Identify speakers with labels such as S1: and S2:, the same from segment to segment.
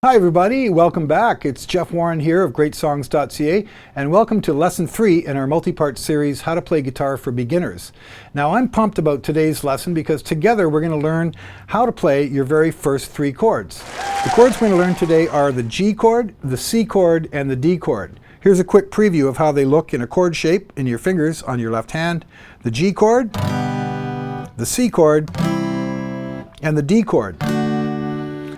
S1: Hi everybody, welcome back. It's Jeff Warren here of greatsongs.ca and welcome to Lesson 3 in our multi-part series, How to Play Guitar for Beginners. Now I'm pumped about today's lesson because together we're going to learn how to play your very first 3 chords. The chords we're going to learn today are the G chord, the C chord, and the D chord. Here's a quick preview of how they look in a chord shape in your fingers on your left hand. The G chord, the C chord, and the D chord.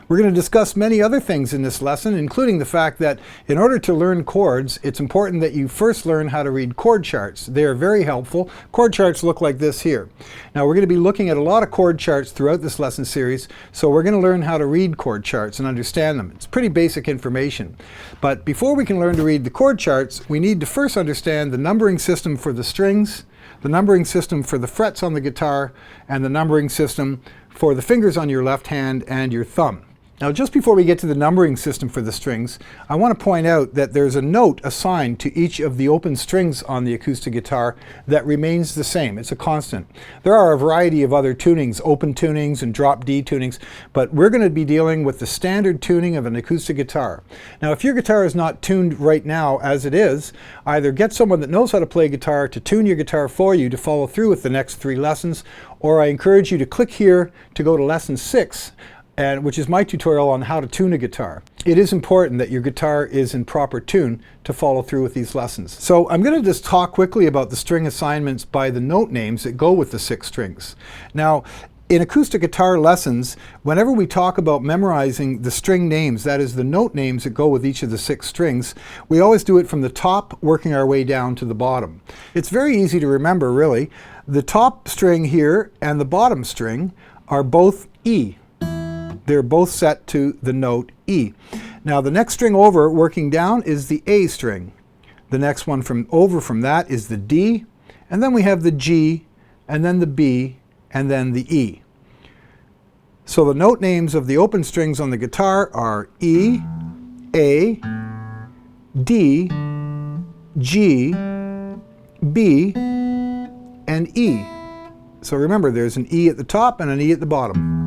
S1: We're going to discuss many other things in this lesson, including the fact that in order to learn chords, it's important that you first learn how to read chord charts. They are very helpful. Chord charts look like this here. Now we're going to be looking at a lot of chord charts throughout this lesson series, so we're going to learn how to read chord charts and understand them. It's pretty basic information. But before we can learn to read the chord charts, we need to first understand the numbering system for the strings, the numbering system for the frets on the guitar, and the numbering system for the fingers on your left hand and your thumb. Now just before we get to the numbering system for the strings, I want to point out that there's a note assigned to each of the open strings on the acoustic guitar that remains the same. It's a constant. There are a variety of other tunings, open tunings and drop D tunings, but we're going to be dealing with the standard tuning of an acoustic guitar. Now if your guitar is not tuned right now as it is, either get someone that knows how to play guitar to tune your guitar for you to follow through with the next 3 lessons, or I encourage you to click here to go to lesson 6, which is my tutorial on how to tune a guitar. It is important that your guitar is in proper tune to follow through with these lessons. So I'm going to just talk quickly about the string assignments by the note names that go with the 6 strings. Now, in acoustic guitar lessons, whenever we talk about memorizing the string names, that is the note names that go with each of the 6 strings, we always do it from the top, working our way down to the bottom. It's very easy to remember, really. The top string here and the bottom string are both E. They're both set to the note E. Now the next string over, working down, is the A string. The next one over from that is the D, and then we have the G, and then the B, and then the E. So the note names of the open strings on the guitar are E, A, D, G, B, and E. So remember, there's an E at the top and an E at the bottom.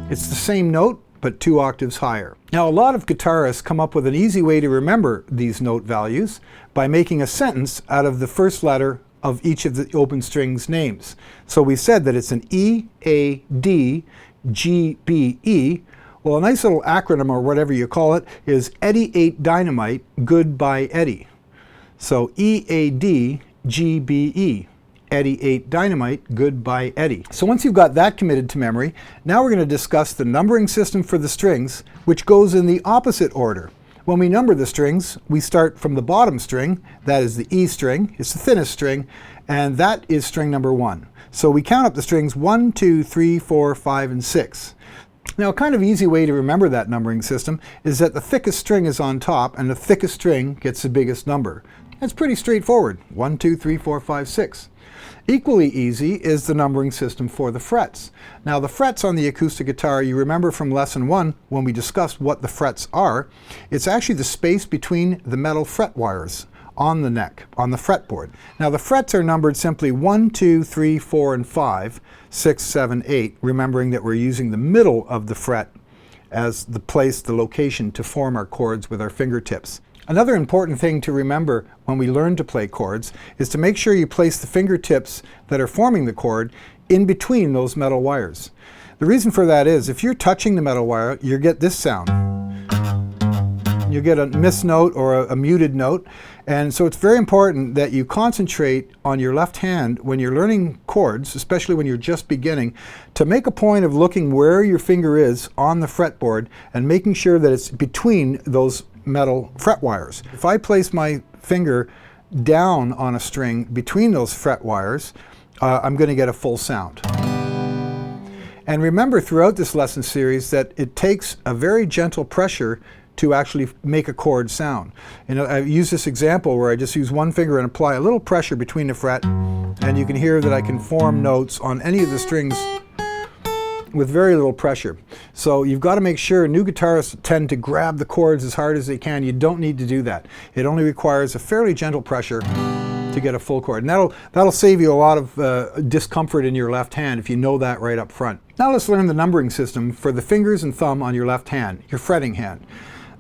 S1: It's the same note, but 2 octaves higher. Now, a lot of guitarists come up with an easy way to remember these note values by making a sentence out of the first letter of each of the open strings names. So we said that it's an E, A, D, G, B, E. Well, a nice little acronym, or whatever you call it, is Eddie ate dynamite, good by Eddie. So E, A, D, G, B, E. Eddie ate dynamite, good by Eddie. So once you've got that committed to memory, now we're going to discuss the numbering system for the strings, which goes in the opposite order. When we number the strings, we start from the bottom string, that is the E string, it's the thinnest string, and that is string number 1. So we count up the strings 1, 2, 3, 4, 5, and 6. Now a kind of easy way to remember that numbering system is that the thickest string is on top, and the thickest string gets the biggest number. It's pretty straightforward, 1, 2, 3, 4, 5, 6. Equally easy is the numbering system for the frets. Now the frets on the acoustic guitar, you remember from lesson 1 when we discussed what the frets are, it's actually the space between the metal fret wires on the neck, on the fretboard. Now the frets are numbered simply 1, 2, 3, 4, and 5, 6, 7, 8, remembering that we're using the middle of the fret as the place, the location to form our chords with our fingertips. Another important thing to remember when we learn to play chords is to make sure you place the fingertips that are forming the chord in between those metal wires. The reason for that is if you're touching the metal wire, you get this sound. You get a missed note or a muted note, and so it's very important that you concentrate on your left hand when you're learning chords, especially when you're just beginning, to make a point of looking where your finger is on the fretboard and making sure that it's between those metal fret wires. If I place my finger down on a string between those fret wires, I'm going to get a full sound. And remember throughout this lesson series that it takes a very gentle pressure to actually make a chord sound. And I use this example where I just use one finger and apply a little pressure between the fret, and you can hear that I can form notes on any of the strings with very little pressure. So you've got to make sure, new guitarists tend to grab the chords as hard as they can. You don't need to do that. It only requires a fairly gentle pressure to get a full chord. And that'll save you a lot of discomfort in your left hand if you know that right up front. Now let's learn the numbering system for the fingers and thumb on your left hand, your fretting hand.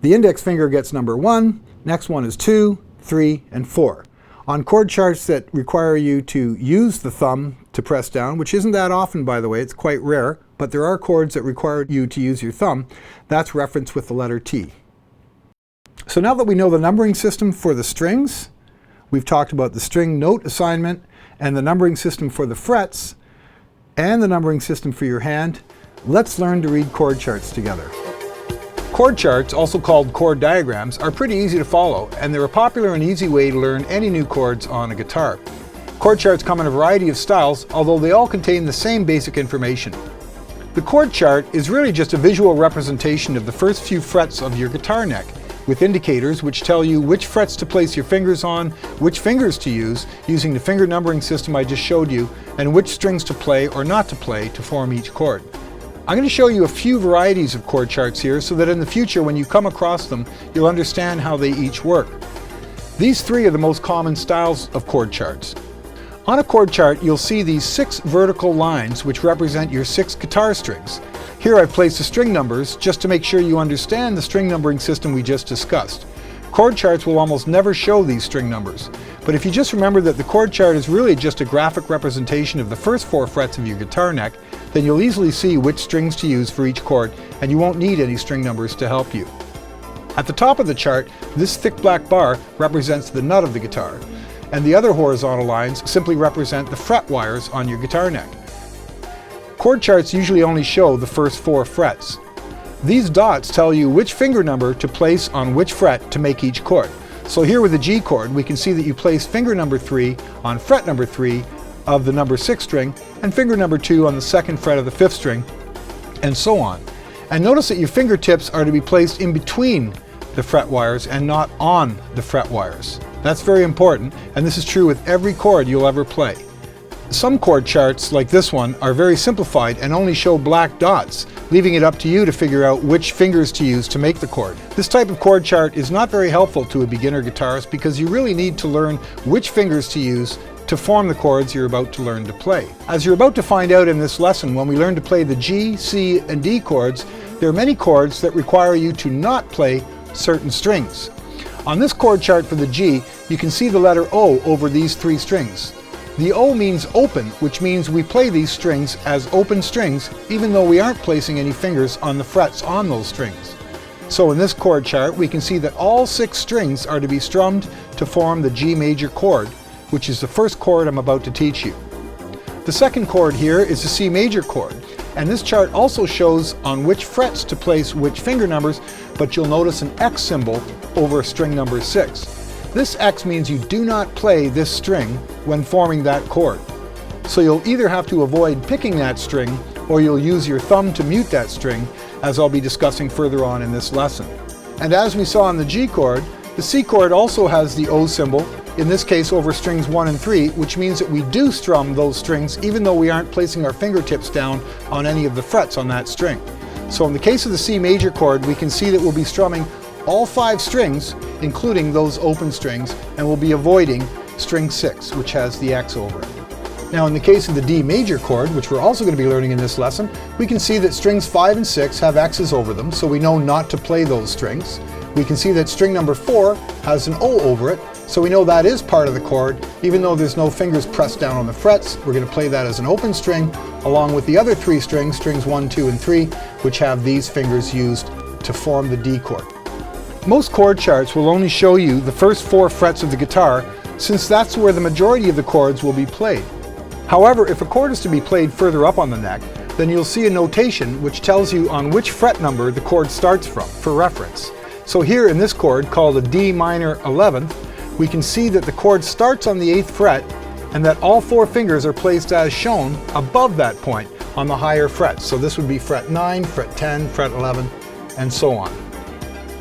S1: The index finger gets number 1, next one is 2, 3, and 4. On chord charts that require you to use the thumb to press down, which isn't that often by the way, it's quite rare, but there are chords that require you to use your thumb, that's referenced with the letter T. So now that we know the numbering system for the strings, we've talked about the string note assignment and the numbering system for the frets and the numbering system for your hand, let's learn to read chord charts together. Chord charts, also called chord diagrams, are pretty easy to follow, and they're a popular and easy way to learn any new chords on a guitar. Chord charts come in a variety of styles, although they all contain the same basic information. The chord chart is really just a visual representation of the first few frets of your guitar neck, with indicators which tell you which frets to place your fingers on, which fingers to use, using the finger numbering system I just showed you, and which strings to play or not to play to form each chord. I'm going to show you a few varieties of chord charts here so that in the future when you come across them, you'll understand how they each work. These three are the most common styles of chord charts. On a chord chart, you'll see these 6 vertical lines which represent your 6 guitar strings. Here I've placed the string numbers just to make sure you understand the string numbering system we just discussed. Chord charts will almost never show these string numbers, but if you just remember that the chord chart is really just a graphic representation of the first 4 frets of your guitar neck, then you'll easily see which strings to use for each chord, and you won't need any string numbers to help you. At the top of the chart, this thick black bar represents the nut of the guitar, and the other horizontal lines simply represent the fret wires on your guitar neck. Chord charts usually only show the first 4 frets. These dots tell you which finger number to place on which fret to make each chord. So here with the G chord, we can see that you place finger number 3 on fret number 3 of the number 6 string, and finger number 2 on the 2nd fret of the 5th string, and so on. And notice that your fingertips are to be placed in between the fret wires and not on the fret wires. That's very important, and this is true with every chord you'll ever play. Some chord charts, like this one, are very simplified and only show black dots, leaving it up to you to figure out which fingers to use to make the chord. This type of chord chart is not very helpful to a beginner guitarist because you really need to learn which fingers to use to form the chords you're about to learn to play. As you're about to find out in this lesson, when we learn to play the G, C, and D chords, there are many chords that require you to not play certain strings. On this chord chart for the G, you can see the letter O over these 3 strings. The O means open, which means we play these strings as open strings, even though we aren't placing any fingers on the frets on those strings. So in this chord chart, we can see that all 6 strings are to be strummed to form the G major chord, which is the first chord I'm about to teach you. The second chord here is the C major chord, and this chart also shows on which frets to place which finger numbers, but you'll notice an X symbol over string number 6. This X means you do not play this string when forming that chord. So you'll either have to avoid picking that string, or you'll use your thumb to mute that string, as I'll be discussing further on in this lesson. And as we saw on the G chord, the C chord also has the O symbol, in this case over strings 1 and 3, which means that we do strum those strings even though we aren't placing our fingertips down on any of the frets on that string. So in the case of the C major chord, we can see that we'll be strumming all 5 strings, including those open strings, and we'll be avoiding string 6, which has the X over it. Now in the case of the D major chord, which we're also going to be learning in this lesson, we can see that strings 5 and 6 have X's over them, so we know not to play those strings. We can see that string number 4 has an O over it, so we know that is part of the chord. Even though there's no fingers pressed down on the frets, we're going to play that as an open string, along with the other 3 strings, strings 1, 2, and 3, which have these fingers used to form the D chord. Most chord charts will only show you the first 4 frets of the guitar, since that's where the majority of the chords will be played. However, if a chord is to be played further up on the neck, then you'll see a notation which tells you on which fret number the chord starts from, for reference. So here in this chord, called a D minor 11th, we can see that the chord starts on the 8th fret, and that all 4 fingers are placed as shown above that point on the higher frets. So this would be fret 9, fret 10, fret 11, and so on.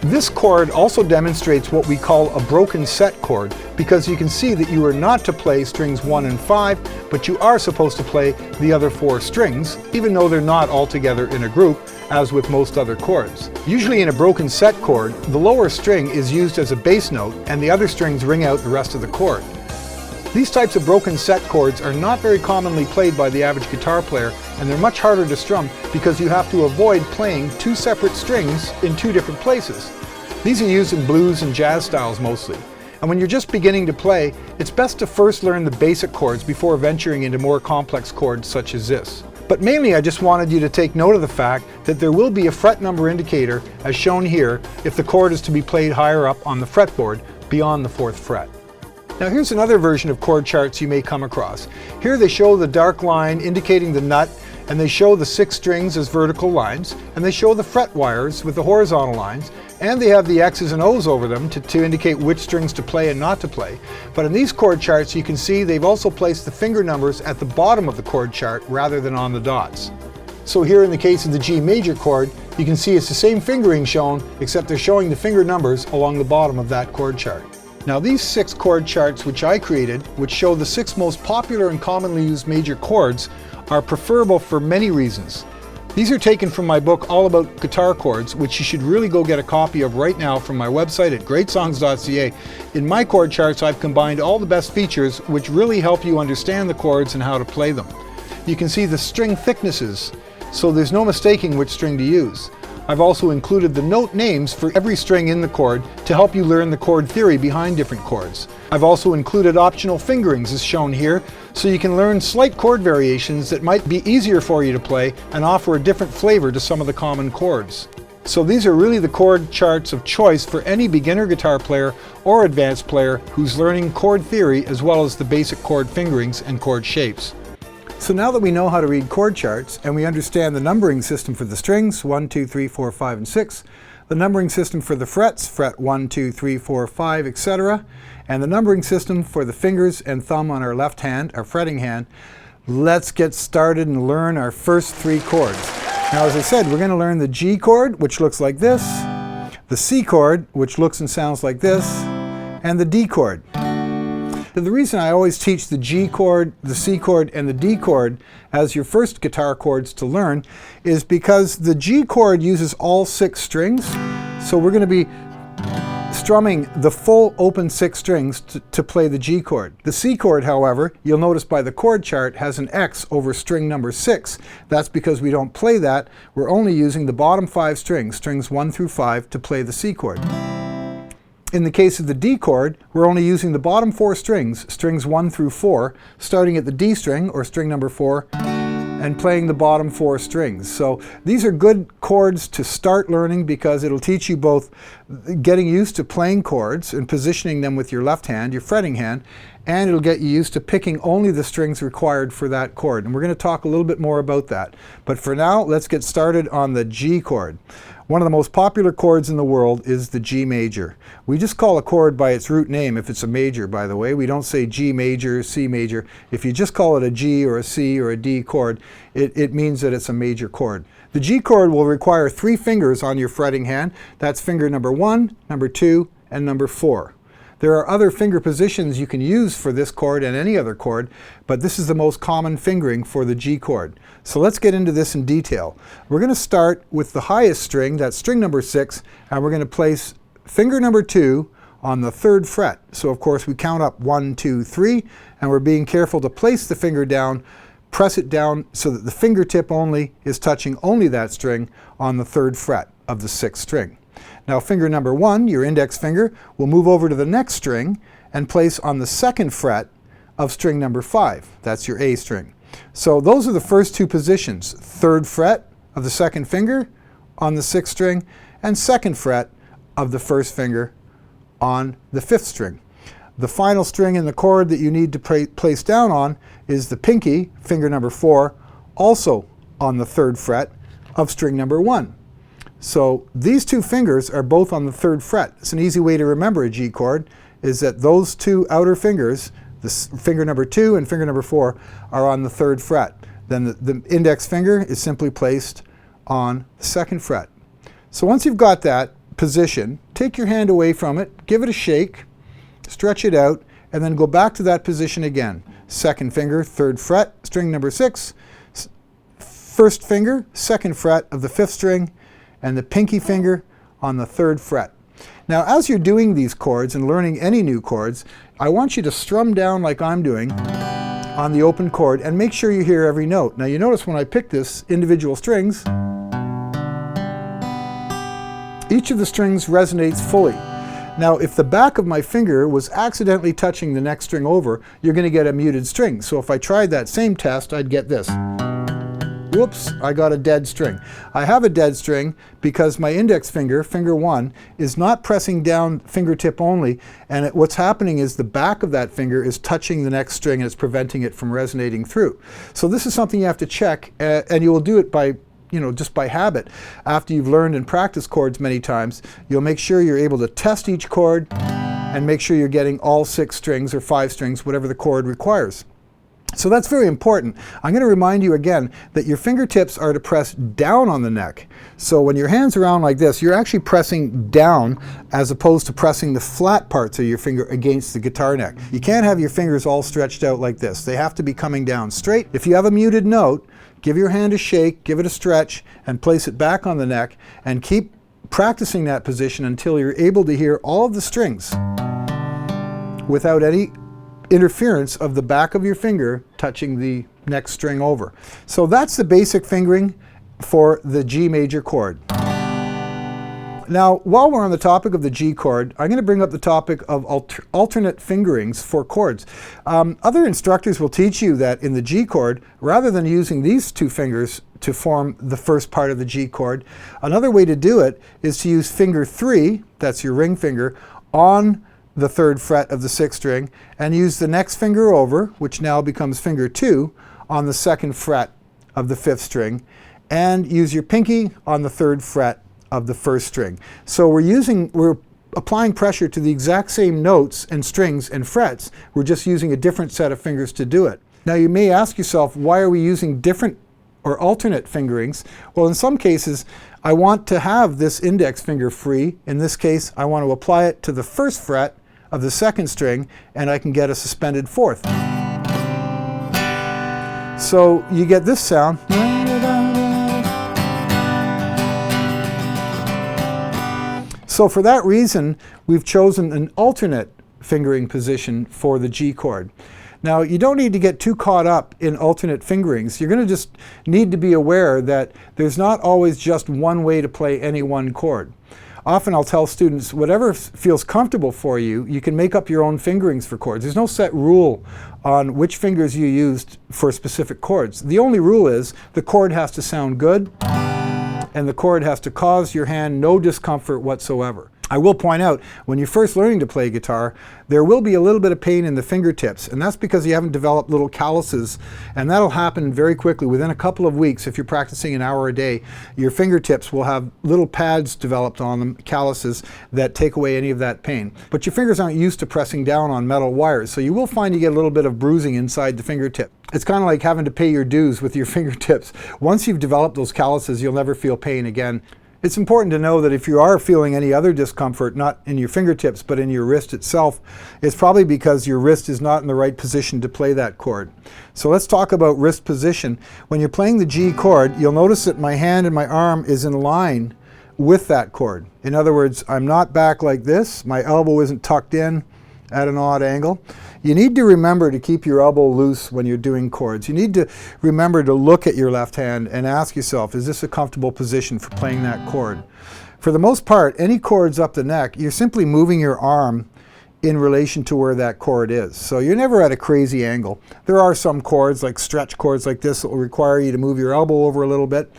S1: This chord also demonstrates what we call a broken set chord, because you can see that you are not to play strings 1 and 5, but you are supposed to play the other 4 strings, even though they're not all together in a group, as with most other chords. Usually in a broken set chord, the lower string is used as a bass note, and the other strings ring out the rest of the chord. These types of broken set chords are not very commonly played by the average guitar player, and they're much harder to strum because you have to avoid playing two separate strings in two different places. These are used in blues and jazz styles mostly. And when you're just beginning to play, it's best to first learn the basic chords before venturing into more complex chords such as this. But mainly I just wanted you to take note of the fact that there will be a fret number indicator, as shown here, if the chord is to be played higher up on the fretboard beyond the 4th fret. Now here's another version of chord charts you may come across. Here they show the dark line indicating the nut, and they show the 6 strings as vertical lines, and they show the fret wires with the horizontal lines, and they have the X's and O's over them to indicate which strings to play and not to play. But in these chord charts you can see they've also placed the finger numbers at the bottom of the chord chart rather than on the dots. So here in the case of the G major chord, you can see it's the same fingering shown, except they're showing the finger numbers along the bottom of that chord chart. Now these 6 chord charts which I created, which show the 6 most popular and commonly used major chords, are preferable for many reasons. These are taken from my book All About Guitar Chords, which you should really go get a copy of right now from my website at greatsongs.ca. In my chord charts I've combined all the best features which really help you understand the chords and how to play them. You can see the string thicknesses, so there's no mistaking which string to use. I've also included the note names for every string in the chord to help you learn the chord theory behind different chords. I've also included optional fingerings as shown here, so you can learn slight chord variations that might be easier for you to play and offer a different flavor to some of the common chords. So these are really the chord charts of choice for any beginner guitar player or advanced player who's learning chord theory as well as the basic chord fingerings and chord shapes. So now that we know how to read chord charts and we understand the numbering system for the strings, 1, 2, 3, 4, 5, and 6, the numbering system for the frets, fret 1, 2, 3, 4, 5, etc., and the numbering system for the fingers and thumb on our left hand, our fretting hand, let's get started and learn our first 3 chords. Now as I said, we're going to learn the G chord, which looks like this, the C chord, which looks and sounds like this, and the D chord. The reason I always teach the G chord, the C chord, and the D chord as your first guitar chords to learn is because the G chord uses all 6 strings. So we're going to be strumming the full open 6 strings to play the G chord. The C chord, however, you'll notice by the chord chart has an X over string number 6. That's because we don't play that. We're only using the bottom 5 strings, strings 1 through 5, to play the C chord. In the case of the D chord, we're only using the bottom 4 strings, strings 1 through 4, starting at the D string, or string number 4, and playing the bottom 4 strings. So these are good chords to start learning because it'll teach you both getting used to playing chords and positioning them with your left hand, your fretting hand, and it'll get you used to picking only the strings required for that chord. And we're going to talk a little bit more about that. But for now, let's get started on the G chord. One of the most popular chords in the world is the G major. We just call a chord by its root name if it's a major, by the way. We don't say G major, C major. If you just call it a G or a C or a D chord, it means that it's a major chord. The G chord will require 3 fingers on your fretting hand. That's finger number 1, number 2, and number 4. There are other finger positions you can use for this chord and any other chord, but this is the most common fingering for the G chord. So let's get into this in detail. We're going to start with the highest string, that's string number 6, and we're going to place finger number 2 on the 3rd fret. So of course we count up 1, 2, 3, and we're being careful to place the finger down, press it down so that the fingertip only is touching only that string on the 3rd fret of the 6th string. Now finger number 1, your index finger, will move over to the next string and place on the 2nd fret of string number 5. That's your A string. So those are the first 2 positions, 3rd fret of the 2nd finger on the 6th string and 2nd fret of the 1st finger on the 5th string. The final string in the chord that you need to place down on is the pinky, finger number 4, also on the 3rd fret of string number 1. So these 2 fingers are both on the 3rd fret. It's an easy way to remember a G chord is that those 2 outer fingers, the finger number 2 and finger number 4, are on the 3rd fret. Then the index finger is simply placed on the 2nd fret. So once you've got that position, take your hand away from it, give it a shake, stretch it out, and then go back to that position again. 2nd finger, 3rd fret, string number 6, 1st finger, 2nd fret of the 5th string, and the pinky finger on the 3rd fret. Now, as you're doing these chords and learning any new chords, I want you to strum down like I'm doing on the open chord and make sure you hear every note. Now, you notice when I pick this individual strings, each of the strings resonates fully. Now, if the back of my finger was accidentally touching the next string over, you're going to get a muted string. So if I tried that same test, I'd get this. Whoops, I got a dead string. I have a dead string because my index finger, finger 1, is not pressing down fingertip only, and what's happening is the back of that finger is touching the next string and it's preventing it from resonating through. So this is something you have to check, and you will do it by just by habit. After you've learned and practiced chords many times, you'll make sure you're able to test each chord and make sure you're getting all 6 strings or 5 strings, whatever the chord requires. So that's very important. I'm going to remind you again that your fingertips are to press down on the neck. So when your hand's around like this, you're actually pressing down as opposed to pressing the flat parts of your finger against the guitar neck. You can't have your fingers all stretched out like this. They have to be coming down straight. If you have a muted note, give your hand a shake, give it a stretch, and place it back on the neck, and keep practicing that position until you're able to hear all of the strings without any interference of the back of your finger touching the next string over. So that's the basic fingering for the G major chord. Now, while we're on the topic of the G chord, I'm going to bring up the topic of alternate fingerings for chords. Other instructors will teach you that in the G chord, rather than using these 2 fingers to form the first part of the G chord, another way to do it is to use finger 3, that's your ring finger, on the 3rd fret of the 6th string, and use the next finger over, which now becomes finger 2, on the 2nd fret of the 5th string, and use your pinky on the 3rd fret of the 1st string. So we're applying pressure to the exact same notes and strings and frets. We're just using a different set of fingers to do it. Now you may ask yourself, why are we using different or alternate fingerings? Well, in some cases, I want to have this index finger free. In this case, I want to apply it to the 1st fret of the 2nd string, and I can get a suspended 4th. So you get this sound. So for that reason, we've chosen an alternate fingering position for the G chord. Now, you don't need to get too caught up in alternate fingerings. You're going to just need to be aware that there's not always just one way to play any one chord. Often I'll tell students, whatever feels comfortable for you, you can make up your own fingerings for chords. There's no set rule on which fingers you used for specific chords. The only rule is the chord has to sound good, and the chord has to cause your hand no discomfort whatsoever. I will point out, when you're first learning to play guitar, there will be a little bit of pain in the fingertips, and that's because you haven't developed little calluses, and that'll happen very quickly. Within a couple of weeks, if you're practicing an hour a day, your fingertips will have little pads developed on them, calluses, that take away any of that pain. But your fingers aren't used to pressing down on metal wires, so you will find you get a little bit of bruising inside the fingertip. It's kind of like having to pay your dues with your fingertips. Once you've developed those calluses, you'll never feel pain again. It's important to know that if you are feeling any other discomfort, not in your fingertips, but in your wrist itself, it's probably because your wrist is not in the right position to play that chord. So let's talk about wrist position. When you're playing the G chord, you'll notice that my hand and my arm is in line with that chord. In other words, I'm not back like this. My elbow isn't tucked in at an odd angle. You need to remember to keep your elbow loose when you're doing chords. You need to remember to look at your left hand and ask yourself, is this a comfortable position for playing that chord? For the most part, any chords up the neck, you're simply moving your arm in relation to where that chord is. So you're never at a crazy angle. There are some chords, like stretch chords like this, that will require you to move your elbow over a little bit.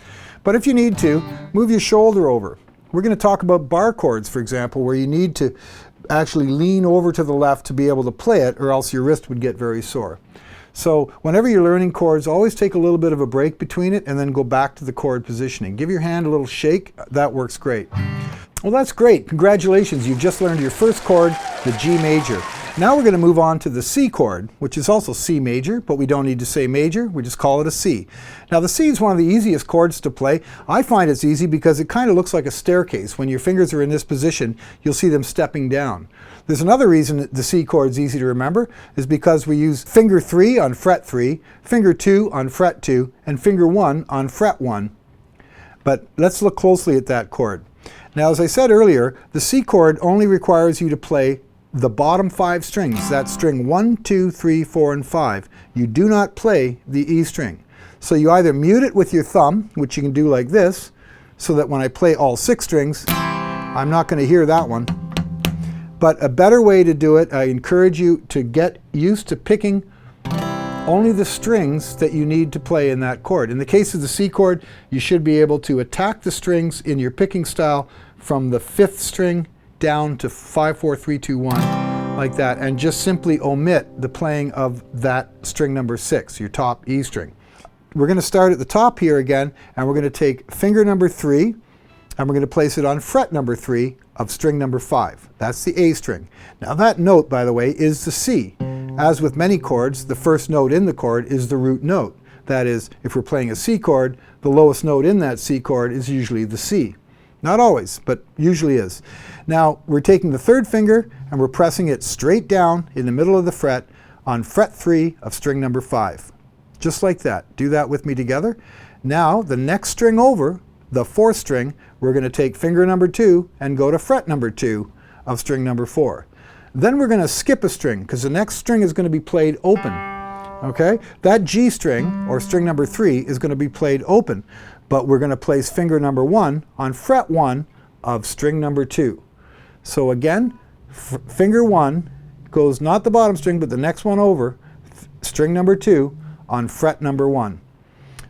S1: But if you need to, move your shoulder over. We're going to talk about bar chords, for example, where you need to actually lean over to the left to be able to play it, or else your wrist would get very sore. So whenever you're learning chords, always take a little bit of a break between it and then go back to the chord positioning. Give your hand a little shake. That works great. Well, that's great. Congratulations. You've just learned your first chord, the G major. Now we're going to move on to the C chord, which is also C major, but we don't need to say major. We just call it a C. Now the C is one of the easiest chords to play. I find it's easy because it kind of looks like a staircase. When your fingers are in this position, you'll see them stepping down. There's another reason that the C chord is easy to remember, is because we use finger 3 on fret 3, finger 2 on fret 2, and finger 1 on fret 1. But let's look closely at that chord. Now, as I said earlier, the C chord only requires you to play the bottom 5 strings. That's string 1, 2, 3, 4, and 5. You do not play the E string. So you either mute it with your thumb, which you can do like this, so that when I play all 6 strings, I'm not going to hear that one. But a better way to do it, I encourage you to get used to picking only the strings that you need to play in that chord. In the case of the C chord, you should be able to attack the strings in your picking style from the 5th string down to 5, 4, 3, 2, 1, like that, and just simply omit the playing of that string number 6, your top E string. We're going to start at the top here again, and we're going to take finger number 3, and we're going to place it on fret number 3 of string number 5. That's the A string. Now that note, by the way, is the C. As with many chords, the first note in the chord is the root note. That is, if we're playing a C chord, the lowest note in that C chord is usually the C. Not always, but usually is. Now, we're taking the 3rd finger and we're pressing it straight down in the middle of the fret on fret 3 of string number 5. Just like that. Do that with me together. Now, the next string over, the 4th string, we're going to take finger number 2 and go to fret number 2 of string number 4. Then we're going to skip a string because the next string is going to be played open. Okay? That G string, or string number 3, is going to be played open, but we're going to place finger number 1 on fret 1 of string number 2. So again, finger 1 goes not the bottom string, but the next one over, string number 2 on fret number 1.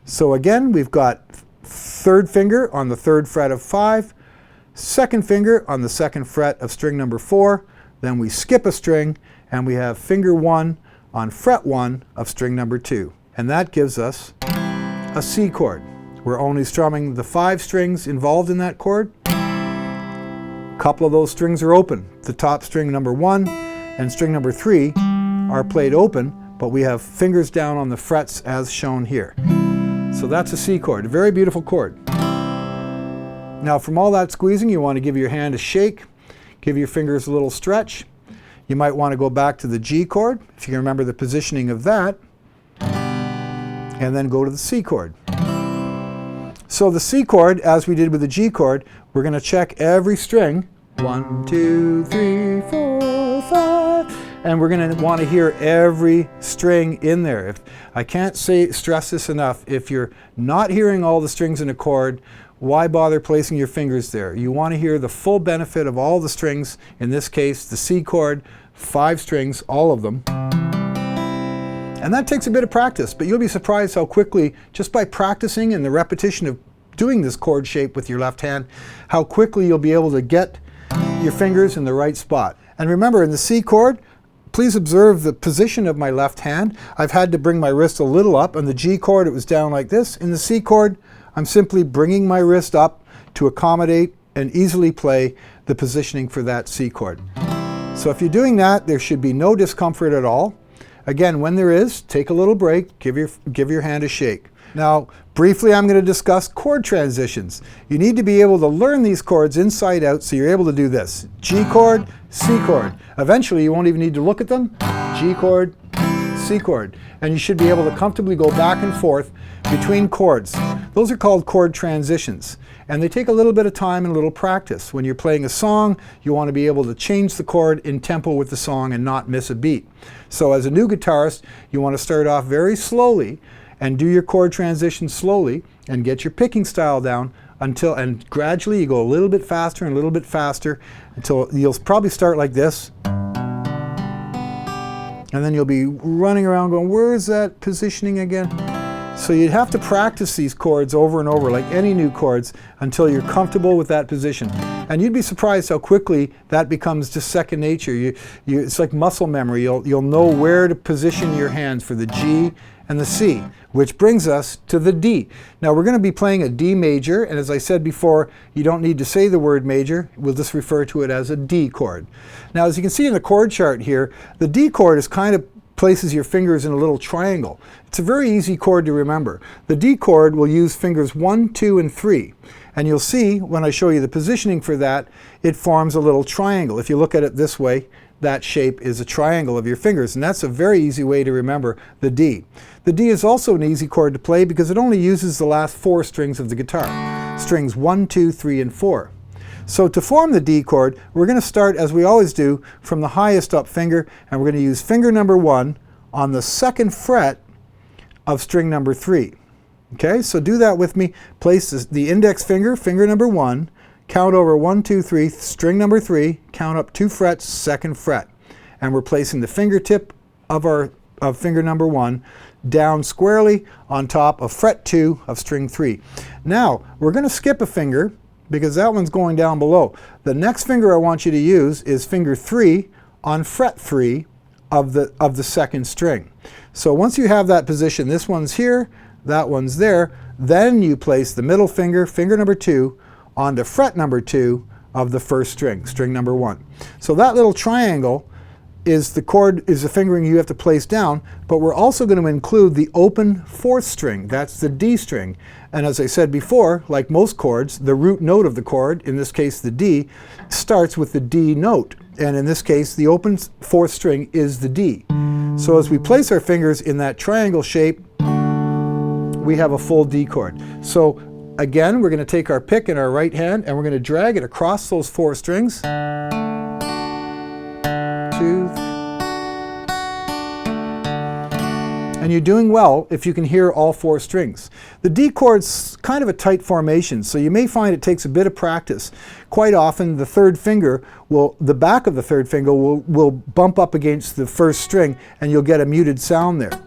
S1: So again, we've got 3rd finger on the 3rd fret of 5, 2nd finger on the 2nd fret of string number 4, then we skip a string, and we have finger 1 on fret 1 of string number 2. And that gives us a C chord. We're only strumming the 5 strings involved in that chord. A couple of those strings are open. The top string number 1 and string number 3 are played open, but we have fingers down on the frets as shown here. So that's a C chord, a very beautiful chord. Now from all that squeezing, you want to give your hand a shake. Give your fingers a little stretch. You might want to go back to the G chord, if you can remember the positioning of that, and then go to the C chord. So the C chord, as we did with the G chord, we're going to check every string, 1, 2, 3, 4, 5, and we're going to want to hear every string in there. I can't stress this enough, if you're not hearing all the strings in a chord, why bother placing your fingers there? You want to hear the full benefit of all the strings, in this case the C chord, 5 strings, all of them. And that takes a bit of practice, but you'll be surprised how quickly, just by practicing and the repetition of doing this chord shape with your left hand, how quickly you'll be able to get your fingers in the right spot. And remember, in the C chord, please observe the position of my left hand. I've had to bring my wrist a little up. On the G chord, it was down like this. In the C chord, I'm simply bringing my wrist up to accommodate and easily play the positioning for that C chord. So if you're doing that, there should be no discomfort at all. Again, when there is, take a little break, give your hand a shake. Now, briefly, I'm going to discuss chord transitions. You need to be able to learn these chords inside out so you're able to do this. G chord, C chord. Eventually, you won't even need to look at them. G chord, C chord. And you should be able to comfortably go back and forth between chords. Those are called chord transitions. And they take a little bit of time and a little practice. When you're playing a song, you want to be able to change the chord in tempo with the song and not miss a beat. So as a new guitarist, you want to start off very slowly and do your chord transition slowly and get your picking style down and gradually you go a little bit faster and a little bit faster until you'll probably start like this. And then you'll be running around going, where is that positioning again? So you'd have to practice these chords over and over, like any new chords, until you're comfortable with that position. And you'd be surprised how quickly that becomes just second nature. It's like muscle memory. You'll know where to position your hands for the G and the C, which brings us to the D. Now we're going to be playing a D major, and as I said before, you don't need to say the word major. We'll just refer to it as a D chord. Now as you can see in the chord chart here, the D chord is kind of places your fingers in a little triangle. It's a very easy chord to remember. The D chord will use fingers 1, 2, and 3. And you'll see when I show you the positioning for that, it forms a little triangle. If you look at it this way, that shape is a triangle of your fingers, and that's a very easy way to remember the D. The D is also an easy chord to play because it only uses the last 4 strings of the guitar, strings 1, 2, 3, and 4. So to form the D chord, we're going to start, as we always do, from the highest up finger, and we're going to use finger number 1 on the 2nd fret of string number 3. Okay, so do that with me. Place the index finger, finger number 1, count over 1, 2, 3, string number 3, count up 2 frets, 2nd fret. And we're placing the fingertip of finger number 1 down squarely on top of fret 2 of string 3. Now, we're going to skip a finger because that one's going down below. The next finger I want you to use is finger 3 on fret 3 of the 2nd string. So once you have that position, this one's here, that one's there, then you place the middle finger, finger number 2, onto fret number 2 of the 1st string, string number 1. So that little triangle is the fingering you have to place down, but we're also going to include the open 4th string. That's the D string. And as I said before, like most chords, the root note of the chord, in this case the D, starts with the D note. And in this case, the open 4th string is the D. So as we place our fingers in that triangle shape, we have a full D chord. So again, we're going to take our pick in our right hand and we're going to drag it across those 4 strings. 2, and you're doing well if you can hear all 4 strings. The D chord's kind of a tight formation, so you may find it takes a bit of practice. Quite often the 3rd finger the back of the 3rd finger will bump up against the 1st string and you'll get a muted sound there.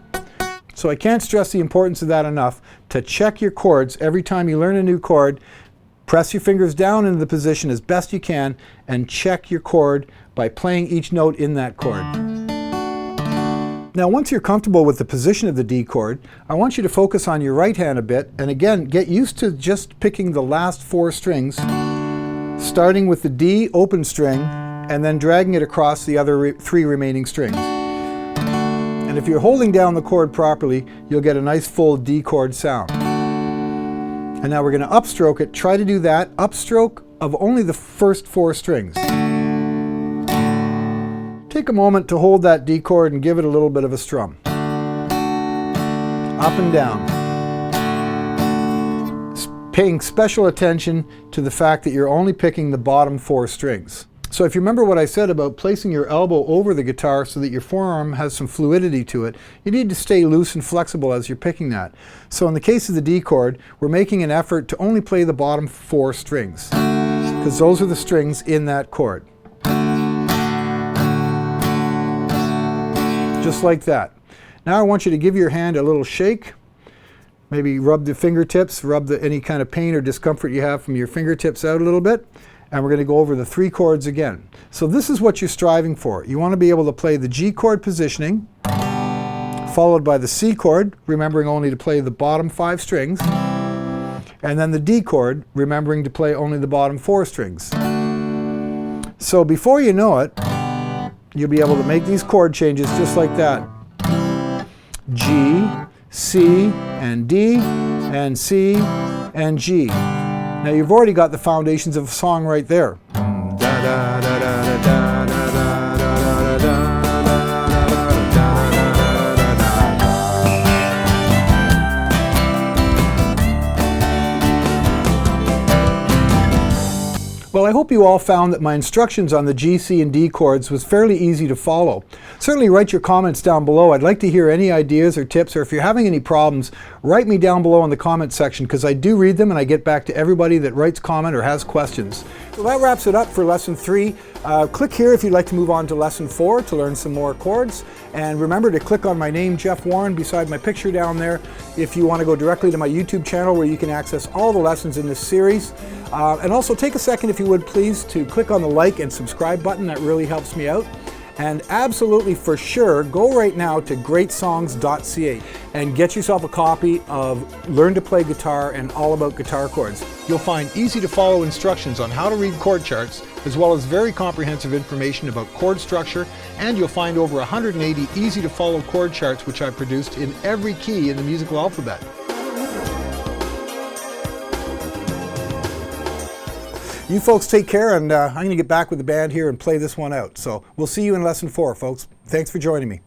S1: So I can't stress the importance of that enough to check your chords every time you learn a new chord. Press your fingers down into the position as best you can and check your chord by playing each note in that chord. Now once you're comfortable with the position of the D chord, I want you to focus on your right hand a bit and again get used to just picking the last 4 strings, starting with the D open string and then dragging it across the other 3 remaining strings. And if you're holding down the chord properly, you'll get a nice full D chord sound. And now we're going to upstroke it. Try to do that upstroke of only the first 4 strings. Take a moment to hold that D chord and give it a little bit of a strum. Up and down. Paying special attention to the fact that you're only picking the bottom 4 strings. So if you remember what I said about placing your elbow over the guitar so that your forearm has some fluidity to it, you need to stay loose and flexible as you're picking that. So in the case of the D chord, we're making an effort to only play the bottom 4 strings, because those are the strings in that chord. Just like that. Now I want you to give your hand a little shake. Maybe rub the fingertips, rub any kind of pain or discomfort you have from your fingertips out a little bit. And we're going to go over the 3 chords again. So this is what you're striving for. You want to be able to play the G chord positioning, followed by the C chord, remembering only to play the bottom 5 strings, and then the D chord, remembering to play only the bottom 4 strings. So before you know it, you'll be able to make these chord changes just like that. G, C, and D, and C, and G. Now you've already got the foundations of a song right there. Well, I hope you all found that my instructions on the G, C, and D chords was fairly easy to follow. Certainly write your comments down below. I'd like to hear any ideas or tips, or if you're having any problems, write me down below in the comment section, because I do read them and I get back to everybody that writes comment or has questions. So that wraps it up for lesson 3. Click here if you'd like to move on to lesson 4 to learn some more chords. And remember to click on my name, Jeff Warren, beside my picture down there if you want to go directly to my YouTube channel where you can access all the lessons in this series. And also take a second, if you would please, to click on the like and subscribe button. That really helps me out. And absolutely for sure, go right now to greatsongs.ca and get yourself a copy of Learn to Play Guitar and All About Guitar Chords. You'll find easy to follow instructions on how to read chord charts, as well as very comprehensive information about chord structure, and you'll find over 180 easy to follow chord charts which I've produced in every key in the musical alphabet. You folks take care, and I'm going to get back with the band here and play this one out. So we'll see you in lesson 4, folks. Thanks for joining me.